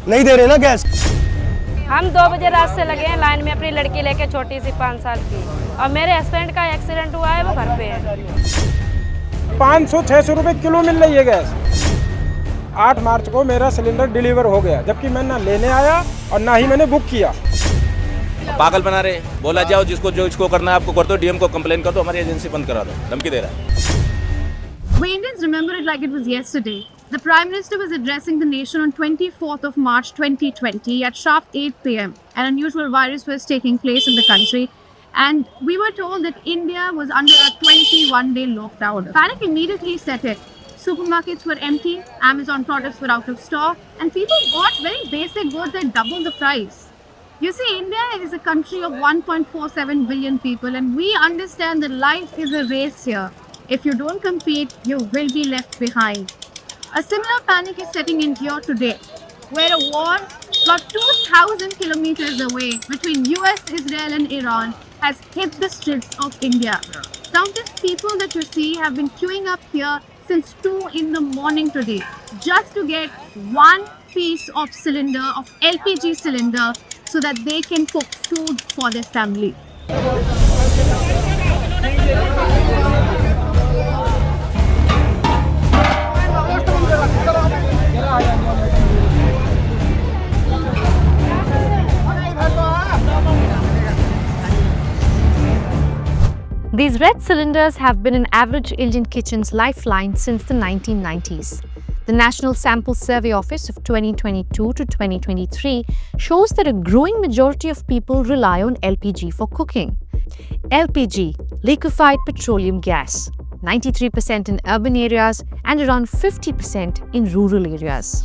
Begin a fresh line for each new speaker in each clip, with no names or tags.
नहीं दे रहे ना गैस।
हम 2 बजे रात से लगे हैं लाइन में अपनी लड़की लेके, छोटी सी 5 साल की, और मेरे हस्बैंड का एक्सीडेंट हुआ है, वो घर पे है।
500-600 रुपए किलो मिल रही है गैस। 8 मार्च को मेरा सिलेंडर डिलीवर हो गया, जबकि मैं ना लेने आया और ना ही मैंने बुक किया।
पागल बना रहे, बोला जाओ जिसको जो इसको करना है आपको कर दो, डीएम को कंप्लेन कर दो, हमारी एजेंसी बंद करा दो, धमकी दे रहा है।
We Indians remember it like it was yesterday. The Prime Minister was addressing the nation on 24th of March 2020 at sharp 8 p.m. An unusual virus was taking place in the country, and we were told that India was under a 21-day lockdown. Panic immediately set in. Supermarkets were empty, Amazon products were out of stock, and people bought very basic goods at double the price. You see, India is a country of 1.47 billion people, and we understand that life is a race here. If you don't compete, you will be left behind. A similar panic is setting in here today, where a war about 2,000 kilometers away between US, Israel and Iran has hit the streets of India. Some of these people that you see have been queuing up here since 2 in the morning today, just to get one piece of cylinder, of LPG cylinder, so that they can cook food for their family.
These red cylinders have been an average Indian kitchen's lifeline since the 1990s. The National Sample Survey Office of 2022 to 2023 shows that a growing majority of people rely on LPG for cooking. LPG, liquefied petroleum gas, 93% in urban areas and around 50% in rural areas.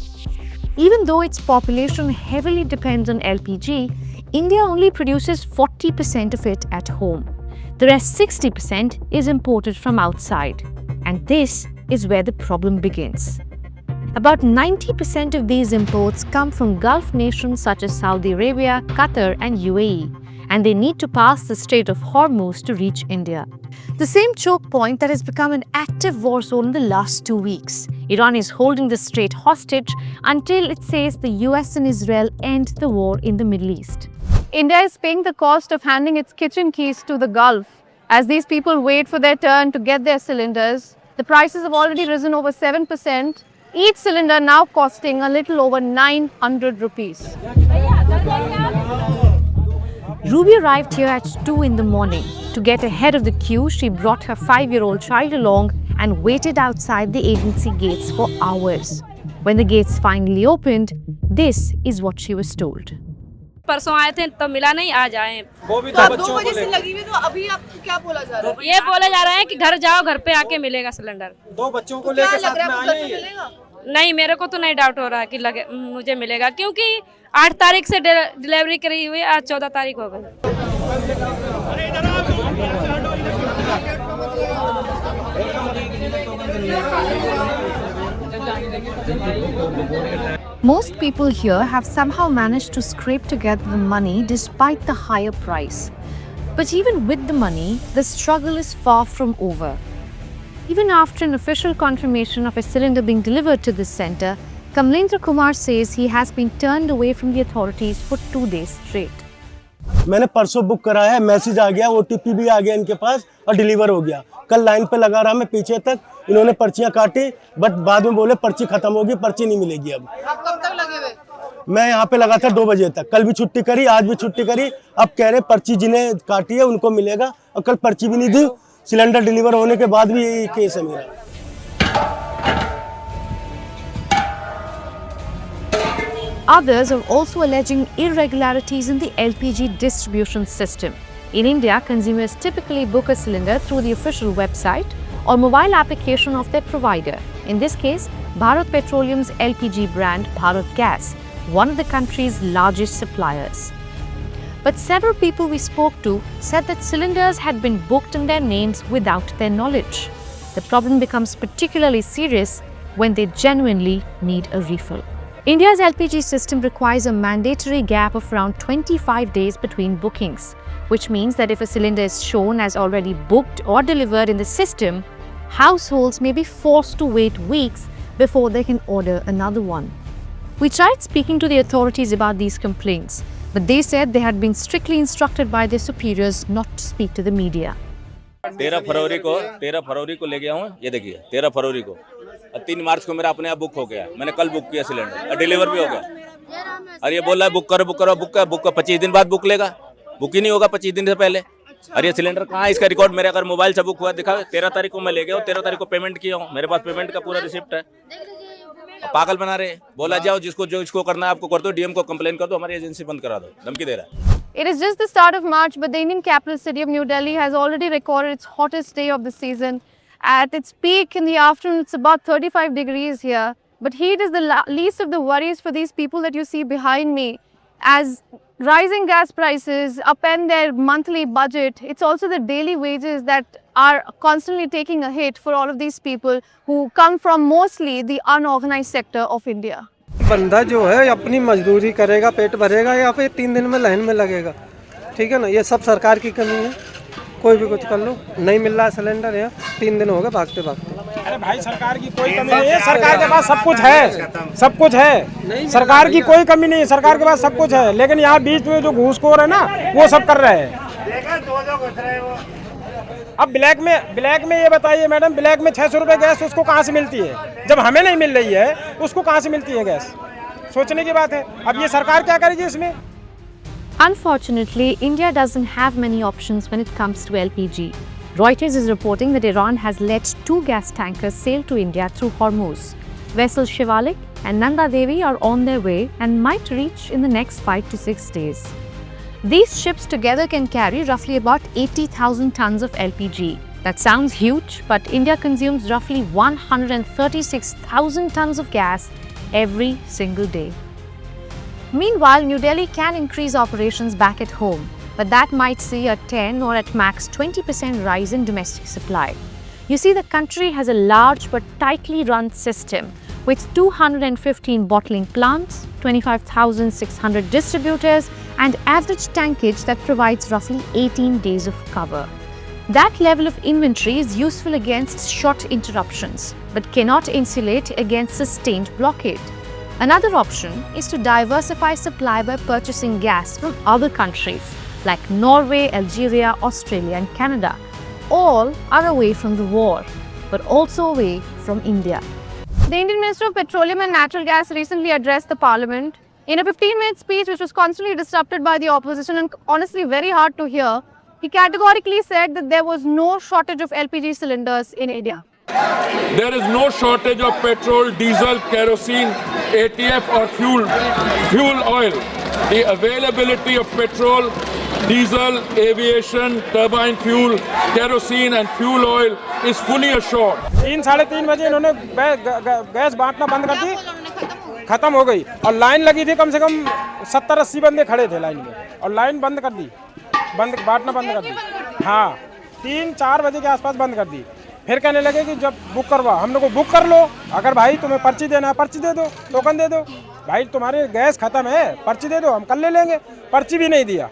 Even though its population heavily depends on LPG, India only produces 40% of it at home. The rest 60% is imported from outside, and this is where the problem begins. About 90% of these imports come from Gulf nations such as Saudi Arabia, Qatar and UAE, and they need to pass the Strait of Hormuz to reach India. The same choke point that has become an active war zone in the last 2 weeks. Iran is holding the strait hostage until it says the US and Israel end the war in the Middle East.
India is paying the cost of handing its kitchen keys to the Gulf. As these people wait for their turn to get their cylinders, the prices have already risen over 7%, each cylinder now costing a little over 900 rupees.
Ruby arrived here at 2 in the morning. To get ahead of the queue, she brought her 5-year-old child along and waited outside the agency gates for hours. When the gates finally opened, this is what she was told.
परसों आए थे तब मिला नहीं, आज आए।
वो भी
तो आप 2 बजे से लगी हुई, तो अभी आपको क्या बोला जा रहा है?
ये बोले जा रहे हैं कि घर जाओ, घर पे आके मिलेगा सिलेंडर।
2 बच्चों को
क्या
लेकर
लग
साथ
रहा
में
है,
आई
आपको
है
घर पे
ये।
मिलेगा?
नहीं, मेरे को तो नहीं डाउट हो रहा कि मुझे मिलेगा, क्योंकि 8 तारीख से डिलीवरी करी हुई, आज 14 तारीख हो गई।
Most people here have somehow managed to scrape together the money despite the higher price. But even with the money, the struggle is far from over. Even after an official confirmation of a cylinder being delivered to this center, Kamlendra Kumar says he has been turned away from the authorities for 2 days straight.
मैंने परसों book कराया है, message आ गया, OTP भी आ गया इनके पास और deliver हो गया। कल लाइन पे लगा रहा मैं पीछे तक, इन्होंने पर्चियां काटी, बट बाद में बोले पर्ची खत्म होगी, पर्ची नहीं मिलेगी अब।
आप कब तक लगे हुए?
मैं यहाँ पे लगा था 2 बजे तक। कल भी छुट्टी करी, आज भी छुट्टी करी। अब कह रहे पर्ची जिन्हें काटी है उनको मिलेगा, और कल पर्ची भी नहीं दी। सिलेंडर डिलीवर होने के बाद भी यही केस है मेरा।
Others are also alleging irregularities in the LPG distribution system. In India, consumers typically book a cylinder through the official website or mobile application of their provider. In this case, Bharat Petroleum's LPG brand Bharat Gas, one of the country's largest suppliers. But several people we spoke to said that cylinders had been booked in their names without their knowledge. The problem becomes particularly serious when they genuinely need a refill. India's LPG system requires a mandatory gap of around 25 days between bookings, which means that if a cylinder is shown as already booked or delivered in the system, households may be forced to wait weeks before they can order another one. We tried speaking to the authorities about these complaints, but they said they had been strictly instructed by their superiors not to speak to the media.
13 फरवरी को ले गया हूँ, ये देखिए 13 फरवरी को, और 3 मार्च को मेरा अपने आप बुक हो गया। मैंने कल बुक किया सिलेंडर और डिलीवर भी हो गया। और ये बोल रहा है बुक करो 25 दिन बाद बुक लेगा, बुक ही नहीं होगा 25 दिन से पहले। और ये सिलेंडर कहाँ है, इसका रिकॉर्ड मेरे अगर मोबाइल से बुक हुआ दिखा। 13 तारीख को मैं ले गया हूँ, 13 तारीख को पेमेंट किया हूँ, मेरे पास पेमेंट का पूरा रिसिप्ट है। पागल बना रहे, बोला जाओ जो इसको करना है आपको कर दो, डीएम को कंप्लेन कर दो, हमारी एजेंसी बंद करा दो, धमकी दे रहा है।
It is just the start of March, but the Indian capital city of New Delhi has already recorded its hottest day of the season. At its peak in the afternoon, it's about 35 degrees here. But heat is the least of the worries for these people that you see behind me. As rising gas prices upend their monthly budget, it's also the daily wages that are constantly taking a hit for all of these people who come from mostly the unorganized sector of India.
बंदा जो है अपनी मजदूरी करेगा, पेट भरेगा या फिर 3 दिन में लाइन में लगेगा, ठीक है ना। ये सब सरकार की कमी है, कोई भी कुछ कर लो, नहीं मिल रहा सिलेंडर है, 3 दिन हो गए भागते भागते।
अरे भाई सरकार की कोई कमी नहीं है, सरकार के पास सब कुछ है, सब कुछ है, सरकार की कोई कमी नहीं है, सरकार के पास सब कुछ है। लेकिन यहाँ बीच में जो घूसखोर है ना, वो सब कर रहे हैं। अब ब्लैक में ये बताइए मैडम, ब्लैक में 600 रुपये गैस उसको कहाँ से मिलती है? जब हमें नहीं मिल रही है उसको कहाँ से मिलती है गैस? सोचने की बात है। अब ये सरकार क्या करेगी इसमें?
Unfortunately, India doesn't have many options when it comes to LPG. Reuters is reporting that Iran has let 2 gas tankers sail to India through Hormuz. Vessels Shivalik and Nanda Devi are on their way and might reach in the next 5 to 6 days. These ships together can carry roughly about 80,000 tons of LPG. That sounds huge, but India consumes roughly 136,000 tons of gas every single day. Meanwhile, New Delhi can increase operations back at home, but that might see a 10 or at max 20% rise in domestic supply. You see, the country has a large but tightly run system with 215 bottling plants, 25,600 distributors, and average tankage that provides roughly 18 days of cover. That level of inventory is useful against short interruptions, but cannot insulate against sustained blockade. Another option is to diversify supply by purchasing gas from other countries like Norway, Algeria, Australia, and Canada. All are away from the war, but also away from India.
The Indian Minister of Petroleum and Natural Gas recently addressed the Parliament. In a 15-minute speech which was constantly disrupted by the opposition and honestly very hard to hear, he categorically said that there was no shortage of LPG cylinders in India.
There is no shortage of petrol, diesel, kerosene, ATF or fuel oil. The availability of petrol, diesel, aviation, turbine fuel, kerosene and fuel oil is fully assured.
3-3:30 बजे इन्होंने gas बांटना बंद कर दी, खत्म हो गई। और line लगी थी, कम से कम 70-80 बंदे खड़े थे लाइन में, और लाइन बंद कर दी, बांटना बंद कर दी। हाँ, 3-4 बजे के आसपास बंद कर दी। फिर कहने लगे कि जब बुक करवा, हम लोग को बुक कर लो, अगर भाई तुम्हें पर्ची देना है पर्ची दे दो, टोकन दे दो, भाई तुम्हारे गैस खत्म है पर्ची दे दो, हम कल ले लेंगे। पर्ची भी नहीं दिया,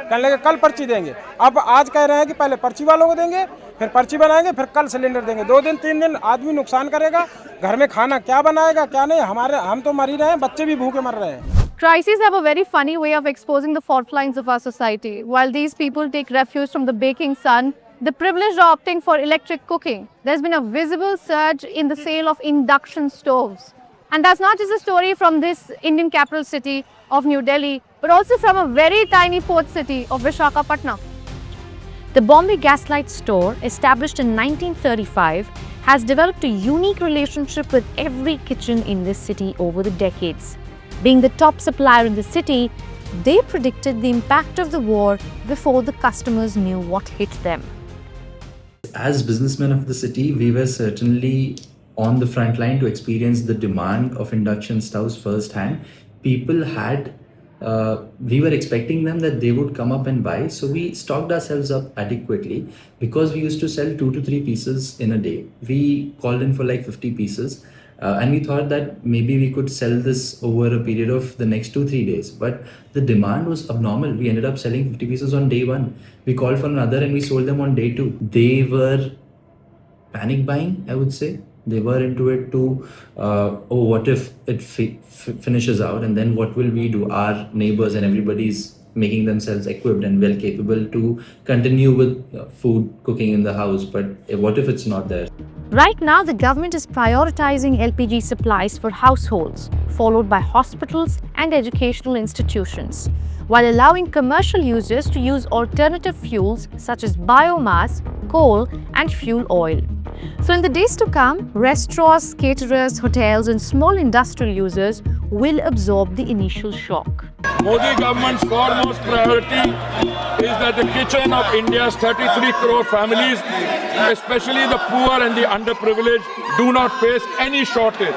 कहने लगे कल पर्ची देंगे। अब आज कह रहे हैं कि पहले पर्ची वालों को देंगे, फिर पर्ची बनाएंगे, फिर कल सिलेंडर देंगे। 2 दिन 3 दिन आदमी नुकसान करेगा, घर में खाना क्या बनाएगा क्या नहीं। हम तो मर ही रहे हैं, बच्चे भी भूखे मर रहे हैं।
Crises have a very funny way of exposing the fault lines of our society. While these people take refuge from the baking sun, the privileged are opting for electric cooking. There's been a visible surge in the sale of induction stoves. And that's not just a story from this Indian capital city of New Delhi, but also from a very tiny port city of Visakhapatnam.
The Bombay Gaslight store, established in 1935, has developed a unique relationship with every kitchen in this city over the decades. Being the top supplier in the city, they predicted the impact of the war before the customers knew what hit them.
As businessmen of the city, we were certainly on the front line to experience the demand of induction stoves firsthand. People had, we were expecting them that they would come up and buy. So we stocked ourselves up adequately because we used to sell 2 to 3 pieces in a day. We called in for like 50 pieces. And we thought that maybe we could sell this over a period of the next 2-3 days. But the demand was abnormal. We ended up selling 50 pieces on day 1. We called for another and we sold them on day 2. They were panic buying, I would say. They were into it to, oh, what if it finishes out, and then what will we do? Our neighbors and everybody's making themselves equipped and well capable to continue with food cooking in the house. But what if it's not there?
Right now, the government is prioritizing LPG supplies for households, followed by hospitals and educational institutions, while allowing commercial users to use alternative fuels such as biomass, coal, and fuel oil. So in the days to come, restaurants, caterers, hotels, and small industrial users will absorb the initial shock.
Modi government's foremost priority is that the kitchen of India's 33 crore families, especially the poor and the underprivileged, do not face any shortage.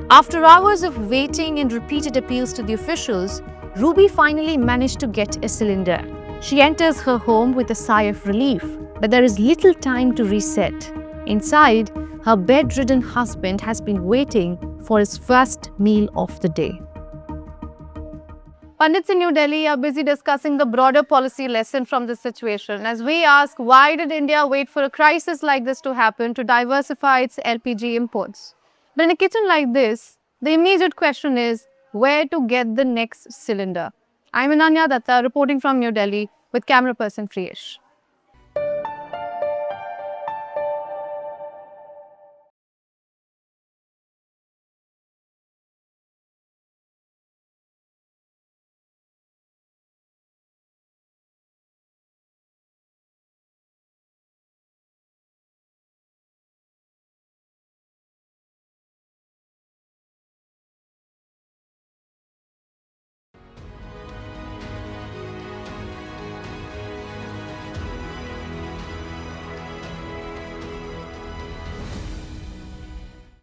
After hours of waiting and repeated appeals to the officials, Ruby finally managed to get a cylinder. She enters her home with a sigh of relief, but there is little time to reset. Inside, her bedridden husband has been waiting for his first meal of the day.
Pandits in New Delhi are busy discussing the broader policy lesson from this situation as we ask, why did India wait for a crisis like this to happen to diversify its LPG imports? But in a kitchen like this, the immediate question is where to get the next cylinder. I'm Ananya Datta reporting from New Delhi with camera person Priyesh.